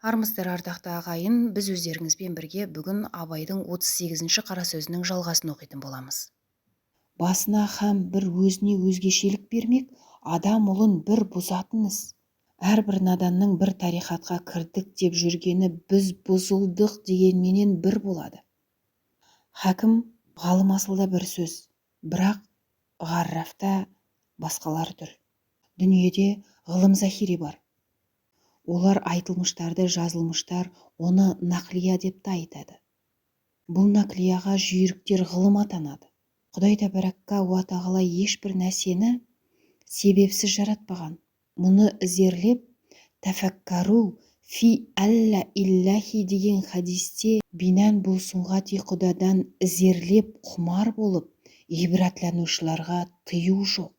Армысыздар, ардақты ағайын, біз өздеріңізбен бірге бүгін Абайдың 38-ші қара сөзінің жалғасын оқитын боламыз. Басына һәм бір өзіне өзгешелік бермек, адам ұлын бір бұзатын іс. Әрбір наданның бір тарихатқа кірдік деп жүргені біз бұзылдық дегенменен бір болады. Хәкім ғалым асылда бір сөз, бірақ ғаррафта басқалар түр. Дүниеде ғылым захири бар. Олар айтылмыштарды жазылмыштар оны нақлия деп та айтады. Бұл нақлияға жүйріктер ғылым атанады. Құдай тәбәрәкка уа тағала ешбір нәрсені себепсіз жаратпаған. Мұны ізерлеп, тәфәккару фи әллә илләхи деген хадисте бинән бұл сұңғати құдадан ізерлеп құмар болып, ибратланушыларға тыю жоқ.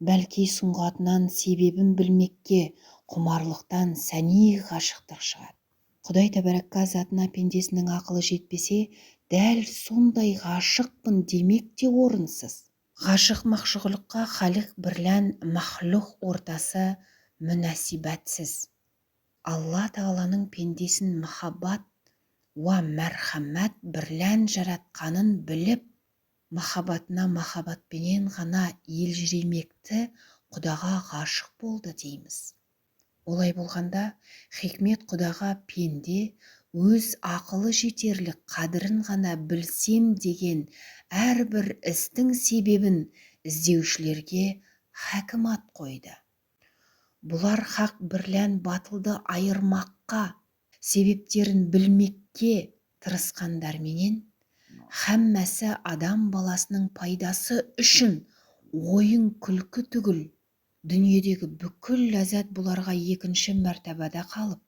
Бәлки сұңғатынан себебін білмекке құмарлықтан сәни ғашықтық шығады. Құдай тәбәрәкка затына пендесінің ақылы жетпесе, дәл сондай ғашықпын демек те орынсыз. Ғашық махшуғлыққа халық бірлән махлуқ ортасы мүнәсибәтсіз. Алла тағаланың пендесін махаббат уа мәрхәмәт бірлән жаратқанын біліп, махаббатына махаббатпенен ғана елжіремекті Құдаға ғашық болды дейміз. Олай болғанда, хикмет Құдаға пенде өз ақылы жетерлік қадірін ғана білсем деген әрбір істің себебін іздеушілерге хәкім ат қойды. Бұлар хақ бірлән батылды айырмаққа, себептерін білмекке тырысқандарменен, һәммәсі адам баласының пайдасы үшін ойын күлкі түгіл, дүниедегі бүкіл ләззат бұларға екінші мәртабада қалып,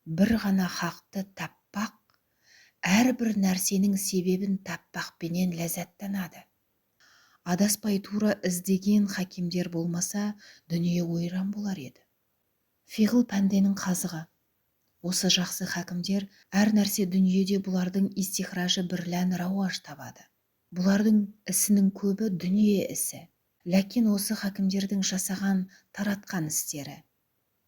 бір ғана хақты таппақ, әрбір нәрсенің себебін таппақпенен ләззаттанады. Адаспай тура іздеген хакимдер болмаса, дүние ойран болар еді. Фиғыл пәнденің қазығы. Осы жақсы хакімдер әр нәрсе дүниеде бұлардың истихражы бірлән рауаж табады. Бұлардың ісінің көбі дүние ісі. Ләкин осы хакімдердің жасаған таратқан істері.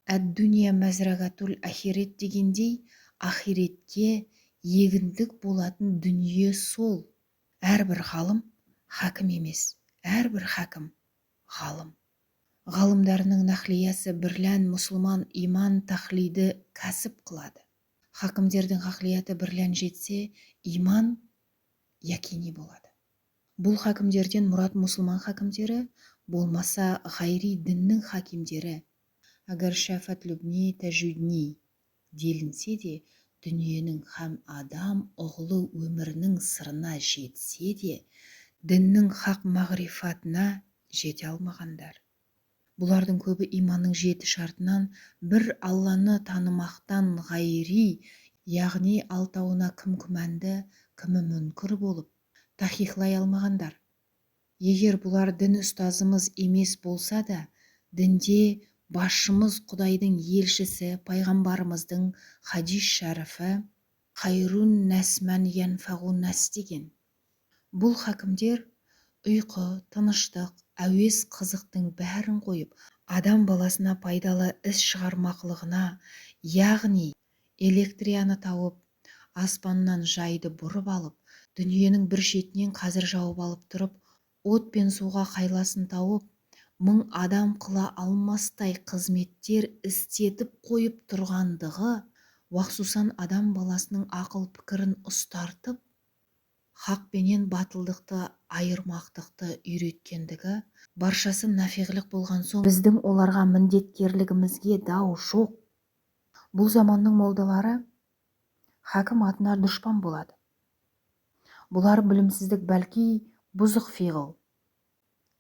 Әд-дүния мәзрағатул ахирет дегендей, ахиретке егіндік болатын дүние сол. Әрбір ғалым хакім емес, әрбір хакім ғалым. Ғалымдарының нақлиясы бірлән мұсылман иман тахлиді кәсіп қылады. Хакімдердің ғақлияты бірлән жетсе, иман якини болады. Бұл хакімдерден мұрат мұсылман хакімдері, болмаса ғайри діннің хакимдері. Агар шафат любни тәжудни делінсе де, дүниенің һәм адам ұғылы өмірінің сырына жетсе де, діннің хақ мағрифатына жете алмағандар. Бұлардың көбі иманның 7 шартынан бір Алланы танымақтан ғайри, яғни алтауына кім күмәнді, кімі мүнкір болып, тахихлай алмағандар. Егер бұлар дін ұстазымыз емес болса да, дінде басшымыз Құдайдың елшісі, пайғамбарымыздың хадис шәріфі «Хайрун нәсмән янфағу нәс» деген. Бұл хакімдер ұйқы, тыныштық, әуес қызықтың бәрін қойып, адам баласына пайдалы іс шығармақлығына, яғни электрияны тауып, аспаннан жайды бұрып алып, дүниенің бір шетінен қазір жауып алып тұрып, от пен суға қайласын тауып, 1000 адам қыла алмастай қызметтер істетіп қойып тұрғандығы, уақсусан адам баласының ақыл пікірін ұстартып, хақ пенен батылдықты айырмақтықты үйреткендігі, баршасы нафиғлік болған соң, біздің оларға міндеткерлігімізге дау жоқ. Бұл заманның молдалары хакім атына дұшпан болады. Бұлар білімсіздік бәлки бұзық фиғыл.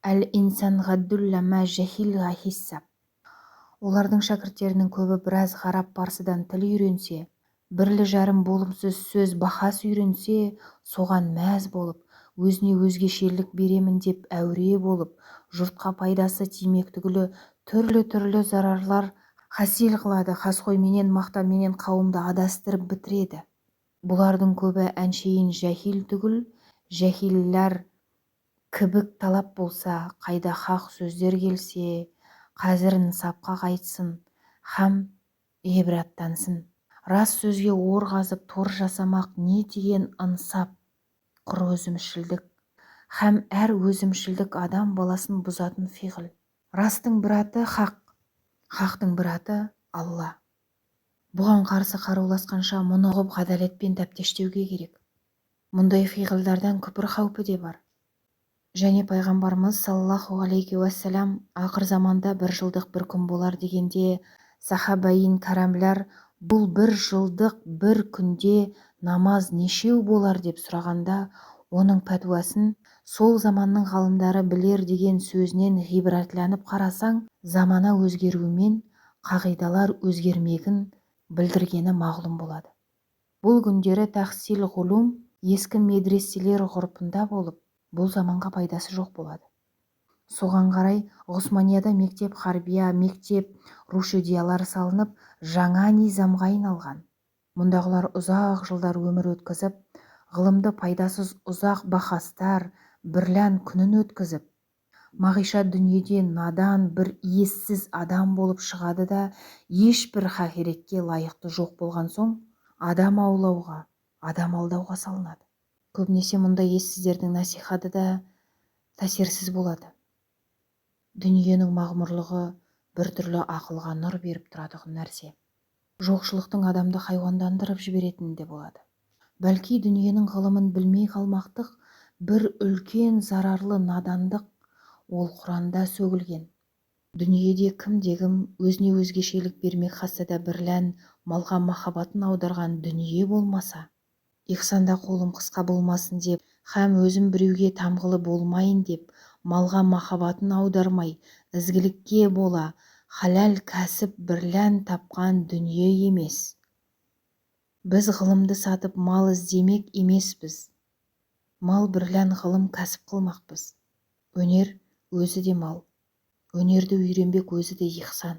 Әл-инсан ғаддулла мә жәхилға хиссап. Олардың шәкірттерінің көбі біраз ғарап парсыдан тіл үйренсе, бірлі жарым болымсыз сөз бахас үйренсе, соған мәз болып, өзіне өзгешелік беремін деп әуре болып, жұртқа пайдасы тимек түгілі түрлі зарарлар хасил қылады, қасқойменен мақтаменен қауымды адастырып бітіреді. Бұлардың көбі әншейін жәхил түгіл, жәхилләр кібік талап болса, қайда хақ сөздер келсе, қазірін сапқа қайтсын, һәм ғибраттансын. Рас сөзге ор қазып тор жасамақ не деген ынсап, құр өзімшілдік, һәм әр өзімшілдік адам баласын бұзатын фиғыл. Растың бір аты хақ, хақтың бір аты Алла. Бұған қарсы қаруласқанша мұны ұғып ғадалетпен дәптештеуге керек. Мұндай фиғылдардан күпір қаупі де бар. Және пайғамбарымыз саллаллаху алейхи уассалам ақыр заманда бір жылдық бір күн болар дегенде, сахабайин кәрәмләр бұл бір жылдық бір күнде намаз нешеу болар деп сұрағанда, оның пәтуасын сол заманның ғалымдары білер деген сөзінен ғибратланып қарасаң, замана өзгеруімен қағидалар өзгермегін білдіргені мағлұм болады. Бұл күндері тәхсил ғулум ескі медреселер ғұрпында болып, бұл заманға пайдасы жоқ болады. Соған қарай Ғұсманияда мектеп харбия, мектеп рушидиялар салынып, жаңа низамға айналған. Мұндағылар ұзақ жылдар өмір өткізіп, ғылымды пайдасыз ұзақ бахастар, бірлән күнін өткізіп, мағиша дүниеде надан бір иессіз адам болып шығады да, ешбір хақиретке лайықты жоқ болған соң, адам аулауға, адам алдауға салынады. Көбінесе мұндай ессіздердің насихаты да тәсерсіз болады. Дүниенің мағмұрлығы біртүрлі ақылға нұр беріп тұратұғын нәрсе. Жоқшылықтың адамды хайуандандырып жіберетіні де болады. Бәлки дүниенің ғылымын білмей қалмақтық бір үлкен зарарлы надандық, ол Құранда сөгілген. Дүниеде кімде-кім өзіне өзгешелік бермек хасада бірлән, малға махаббатын аударған дүние болмаса, ихсанда қолым қысқа болмасын деп, һәм өзім біреуге тамғылы болмайын деп, малға махаббатын аудармай, ізгілікке бола, халал кәсіп бірлән тапқан дүние емес. Біз ғылымды сатып мал іздемек емеспіз. Мал бірлән ғылым кәсіп қылмақпыз. Өнер өзі де мал. Өнерді үйренбек өзі де ихсан.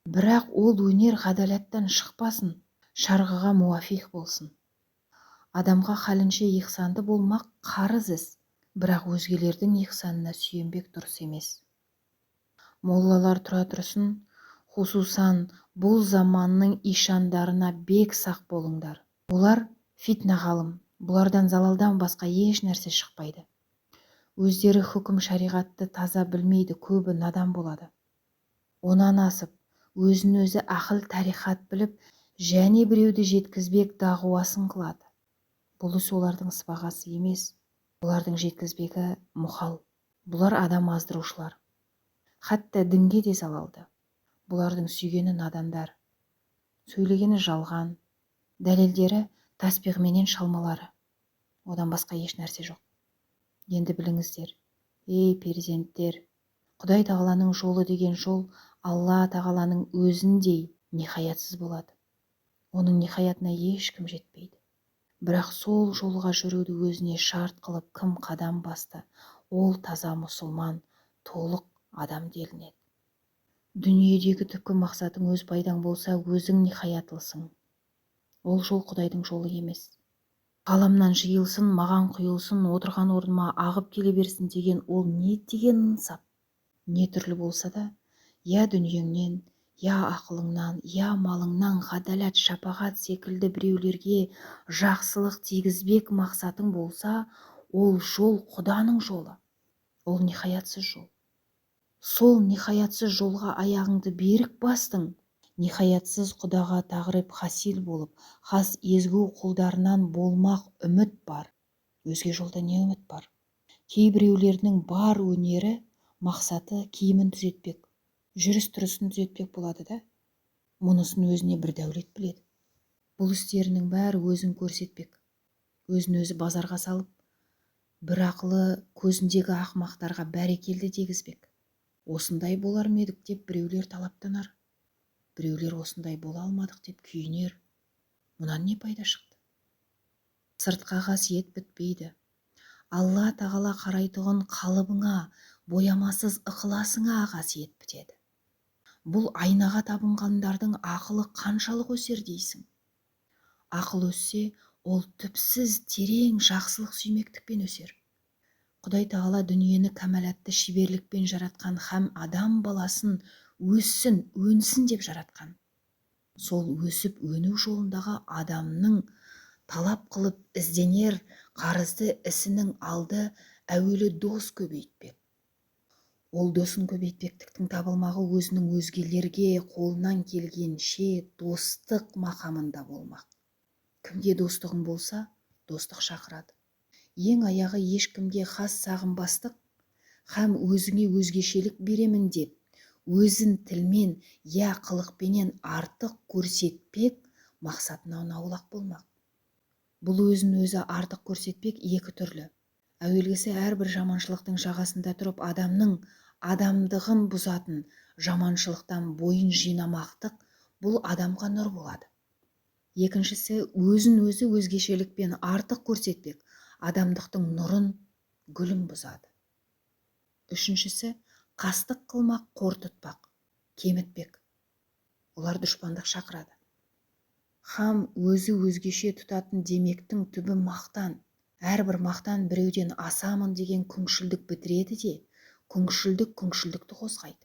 Бірақ ол өнер ғадалаттан шықпасын, шарғыға муафиқ болсын. Адамға халінше ихсанды болмақ қарыз іс, бірақ өзгелердің ихсанына сүйенбек дұрыс емес. Моллалар тұра тұрсын, хусусан бұл заманның ишандарына бек сақ болыңдар. Олар фитна ғалым, бұлардан залалдан басқа еш нәрсе шықпайды. Өздері хүкім шариғатты таза білмейді, көбі надан болады. Онан асып, өзін өзі ақыл тарихат біліп, және біреуді жеткізбек дағуасын қылады. Бұл іс олардың сыбағасы емес, олардың жеткізбегі мұхал. Бұлар адам аздырушылар. Хатта дінге де залалды. Бұлардың сүйгені надандар. Сөйлегені жалған, дәлелдері таспиғменен шалмалары. Одан басқа еш нәрсе жоқ. Енді біліңіздер, ей перзенттер, Құдай тағаланың жолы деген жол Алла тағаланың өзіндей ниһаятсыз болады. Оның ниһаятына ешкім жетпейді. Бірақ сол жолға жүруді өзіне шарт қылып кім қадам басты, ол таза мұсылман, толық адам делінеді. Дүниедегі түпкі мақсатың өз пайдаң болса, өзің ниһаятлысың. Ол жол Құдайдың жолы емес. Ғаламнан жиылсын, маған құйылсын, отырған орныма ағып келе берсін деген ол не деген ынсап? Не түрлі болса да, я дүниеңнен, я ақылыңнан, я малыңнан ғадалат, шапағат секілді біреулерге жақсылық тигізбек мақсатың болса, ол жол Құданың жолы. Ол ниһаятсыз жол. Сол ниһаятсыз жолға аяғыңды берік бастың, ниһаятсыз Құдаға тағриб хасил болып, хас езгу құлдарынан болмақ үміт бар. Өзге жолда не үміт бар? Кейбіреулерінің бар өнері, мақсаты киімін түзетпек, жүріс-тұрысын түзетпек болады да, мұнысын өзіне бір дәулет біледі. Бұл істерінің бәрі өзін көрсетпек, өзін өзі базарға салып, бір ақылы көзіндегі ақымақтарға бәрекелді дегізбек. Осындай болар ма едік деп біреулер талаптанар, біреулер осындай бола алмадық деп күйінер. Мұнан не пайда шықты? Сыртқа қасиет бітпейді. Алла тағала қарайтұғын қалыбыңа, боямасыз ықыласыңа қасиет бітеді. Бұл айнаға табынғандардың ақылы қаншалық өсер дейсің? Ақыл өссе, ол түпсіз терең жақсылық сүймектікпен өсер. Құдай тағала дүниені кәмәлатты шеберлікпен жаратқан һәм адам баласын өссін, өнсін деп жаратқан. Сол өсіп өну жолындағы адамның талап қылып ізденер қарызды ісінің алды әуелі дос көбейтпек. Ол досын көбейтпектіктің табылмағы өзінің өзгелерге қолынан келгенше достық мақамында болмақ. Кімге достығың болса, достық шақырады. Ең аяғы ешкімге хас сағынбастық, һәм өзіңе өзгешелік беремін деп, өзін тілмен я қылықпенен артық көрсетпек мақсатынан аулақ болмақ. Бұл өзін өзі артық көрсетпек екі түрлі. Әуелгісі әрбір жаманшылықтың жағасында тұрып адамның адамдығын бұзатын жаманшылықтан бойын жинамақтық, бұл адамға нұр болады. Екіншісі өзін өзі өзгешелікпен артық көрсетпек, адамдықтың нұрын, гүлін бұзады. Үшіншісі қастық қылмақ, қор тұтпақ, кемітпек. Олар дұшпандық шақырады. Хам өзі өзгеше тұтатын демектің түбі мақтан. Әрбір мақтан біреуден асамын деген күңшілдік бітіреді де, күңшілдік күңшілдікті қозғайды.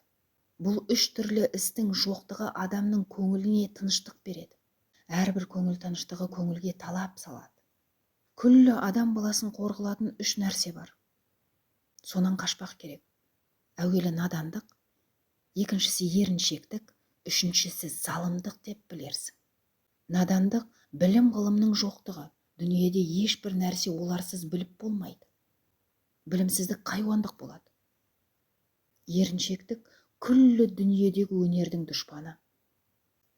Бұл үш түрлі істің жоқтығы адамның көңіліне тыныштық береді. Әрбір көңіл тыныштығы көңілге талап салады. Күллі адам баласын қор қылатын үш нәрсе бар. Сонан қашпақ керек. Әуелі надандық, екіншісі еріншектік, үшіншісі залымдық деп білерсің. Надандық білім ғылымның жоқтығы, дүниеде ешбір нәрсе оларсыз біліп болмайды. Білімсіздік хайуандық болады. Еріншектік күллі дүниедегі өнердің дұшпаны.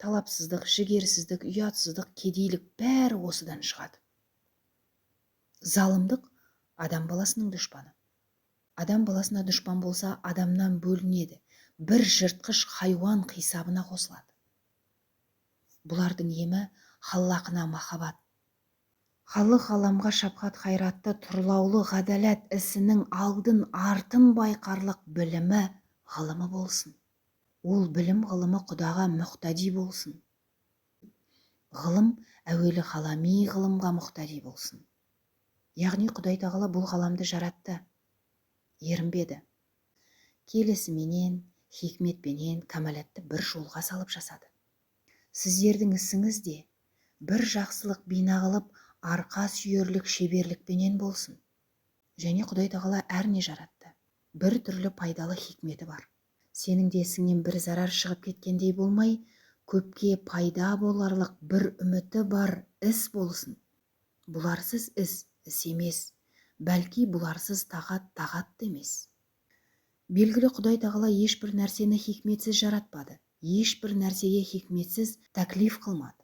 Талапсыздық, жігерсіздік, ұятсыздық, кедейлік бәрі осыдан шығады. Залымдық адам баласының дұшпаны. Адам баласына дұшпан болса, адамнан бөлінеді, бір жыртқыш хайуан қисабына қосылады. Бұлардың емі халлақына махаббат. Халық ғаламға шапқат хайратты тұрлаулы ғадалат ісінің алдын артын байқарлық білімі, ғылымы болсын. Ол білім ғылымы құдаға мұқтади болсын. Ғылым әуелі ғалами ғылымға мұқтади болсын. Яғни Құдай тағала бұл ғаламды жаратты, ерінбеді. Келісіменен, хикметпенен кәмалатты бір жолға салып жасады. Сіздердің ісіңіз де бір жақсылық бина қылып, арқа сүйерлік шеберлікпенен болсын. Және Құдай тағала әрне жаратты. Бір түрлі пайдалы хикметі бар. Сенің де ісіңнен бір зарар шығып кеткендей болмай, көпке пайда боларлық бір үміті бар іс болсын. Бұларсыз іс емес, бәлки бұларсыз тағат емес. Белгілі Құдай тағала ешбір нәрсені хикметсіз жаратпады, ешбір нәрсеге хикметсіз тәклиф қылмады.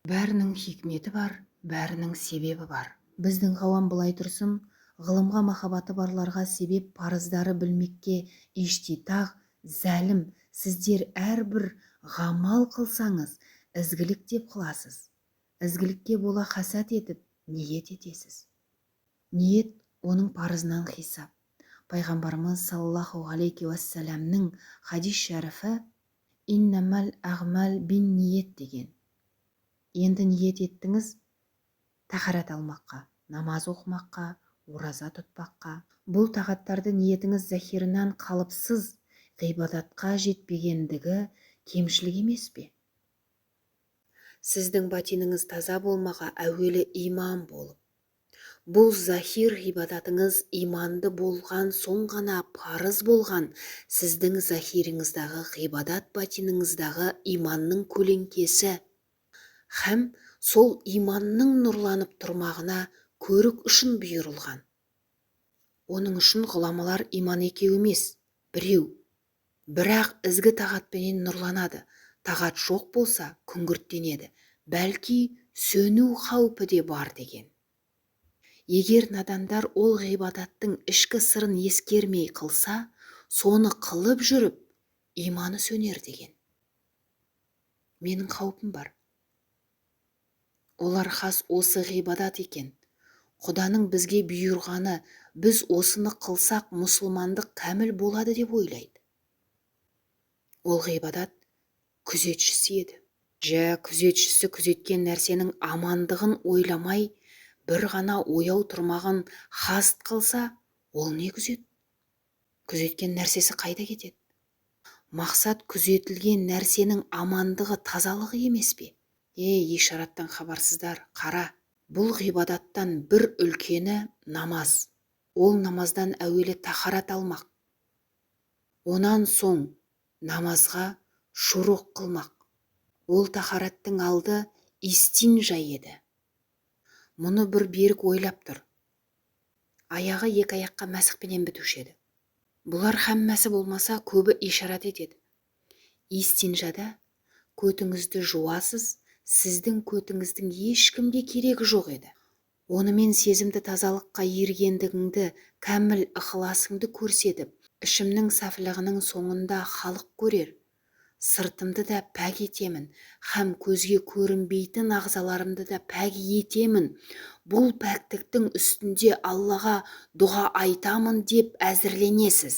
Бәрінің хикметі бар, бәрінің себебі бар. Біздің қауам былай тұрсын, ғылымға махаббаты барларға себеп парыздары білмекке иштитақ, зәлім, сіздер әрбір ғамал қылсаңыз, ізгілік деп қыласыз. Ізгілікке бола хасат етіп, ниет етесіз. Ниет оның парызынан хисап. Пайғамбарымыз саллаллаху алейхи уассаламның хадис шәріфі «Иннамал ағмал бин ниет» деген. Енді ниет еттіңіз тахарат алмаққа, намаз оқымаққа, ораза тұтпаққа. Бұл тағаттарды ниетіңіз захирынан қалыпсыз ғибадатқа жетпегендігі кемшілік емес пе? Сіздің батиніңіз таза болмаға әуелі иман болып, бұл захир ғибадатыңыз иманды болған соң ғана парыз болған сіздің захиріңіздағы ғибадат батиніңіздағы иманның көлеңкесі, һәм сол иманның нұрланып тұрмағына көрік үшін бұйырылған. Оның үшін ғұламалар иман екеу емес, біреу. Бірақ ізгі тағатпенен нұрланады. Тағат жоқ болса күңгірттенеді, бәлки сөну қаупі де бар деген. Егер надандар ол ғибадаттың ішкі сырын ескермей қылса, соны қылып жүріп, иманы сөнер деген. Менің қаупім бар. Олар хас осы ғибадат екен. Құданың бізге бұйырғаны, біз осыны қылсақ мұсылмандық кәміл болады деп ойлайды. Ол ғибадат күзетшісі еді. Күзетшісі күзеткен нәрсенің амандығын ойламай, бір ғана ояу тұрмағын хаст қылса, ол не күзет? Күзеткен нәрсесі қайда кетеді? Мақсат күзетілген нәрсенің амандығы, тазалығы емес пе? Ишараттан хабарсыздар, қара, бұл ғибадаттан бір үлкені намаз. Ол намаздан әуелі тахарат алмақ, онан соң намазға шуруқ қылмақ. Ол тахараттың алды истинжа еді. Мұны бір берік ойлап тұр. Аяғы екі аяққа мәсіқпенен бітуші еді. Бұлар хәммәсі болмаса көбі ишарат етеді. Истинжада көтіңізді жуасыз, сіздің көтіңіздің ешкімге керегі жоқ еді. Онымен сезімді тазалыққа ергендігіңді, кәміл ықыласыңды көрсетіп, ішімнің сәфілігінің соңында халық көрер. Сыртымды да пәк етемін, һәм көзге көрінбейтін ағзаларымды да пәк етемін. Бұл пәктіктің үстінде Аллаға дұға айтамын деп әзірленесіз.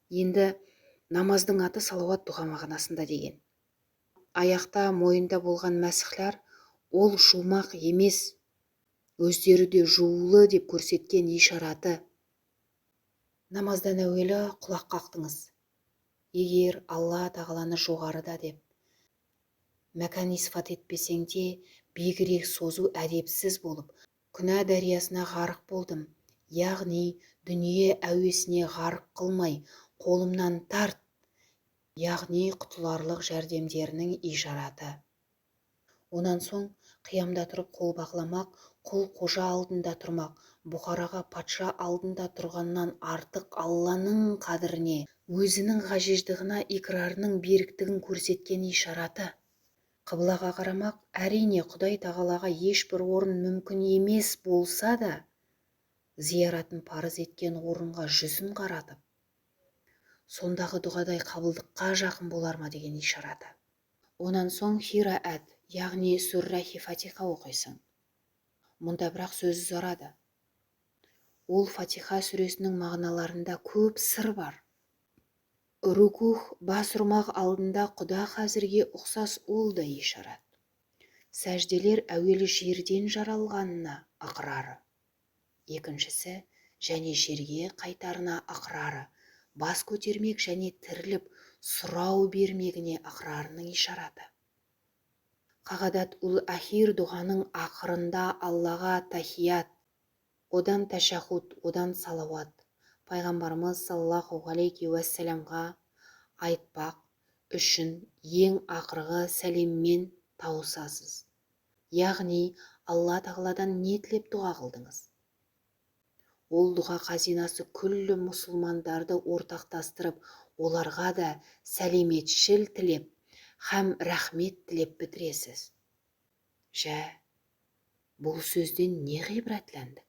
Енді намаздың аты салауат дұға мағынасында деген. Аяқта, мойында болған мәсіхлер ол жумақ емес, өздері де жуулы деп көрсеткен ишараты. Намаздан әуелі құлақ қақтыңыз. Егер Алла тағаланы жоғарыда деп мәкән исфат етпесең де, бегірек созу әдепсіз болып, күнә дариясына ғарық болдым. Яғни дүние әуесіне ғарық қылмай, қолымнан тарт. Яғни құтыларлық жәрдемдерінің ишараты. Онан соң қиямда тұрып қол бақыламақ, құл қожа алдында тұрмақ, бұқараға патша алдында тұрғаннан артық Алланың қадіріне, өзінің ғажиждығына икрарының беріктігін көрсеткен ишараты. Қыблаға қарамақ, әрине Құдай тағалаға ешбір орын мүмкін емес болса да, зияратын парыз еткен орынға жүзін қаратып, сондағы дұғадай қабылдыққа жақын болар ма деген ишараты. Онан соң хираәт, яғни сүррахи фатиха оқисың. Мұнда бірақ сөз ұзарады. Ол фатиха сүресінің мағыналарында көп сыр бар. Рукух, бас ұрмақ алдында құда қазірге ұқсас ол да ишарат. Сәжделер әуелі жерден жаралғанына ықрары. Екіншісі, және жерге қайтарына ықрары. Бас көтермек және тіріліп, сұрау бермегіне ықрарының ишараты. Қағадат ұл-ахир дұғаның ақырында Аллаға тахият, одан тәшәхуд, одан салауат, пайғамбарымыз саллаллаху алейхи уәссәламға айтпақ үшін ең ақырғы сәлеммен тауысасыз. Яғни Алла тағаладан не тілеп дұға қылдыңыз? Ол дұға қазинасы күллі мұсылмандарды ортақтастырып, оларға да сәлеметшіл тілеп, һәм рахмет тілеп бітіресіз. Бұл сөзден не ғибратландық?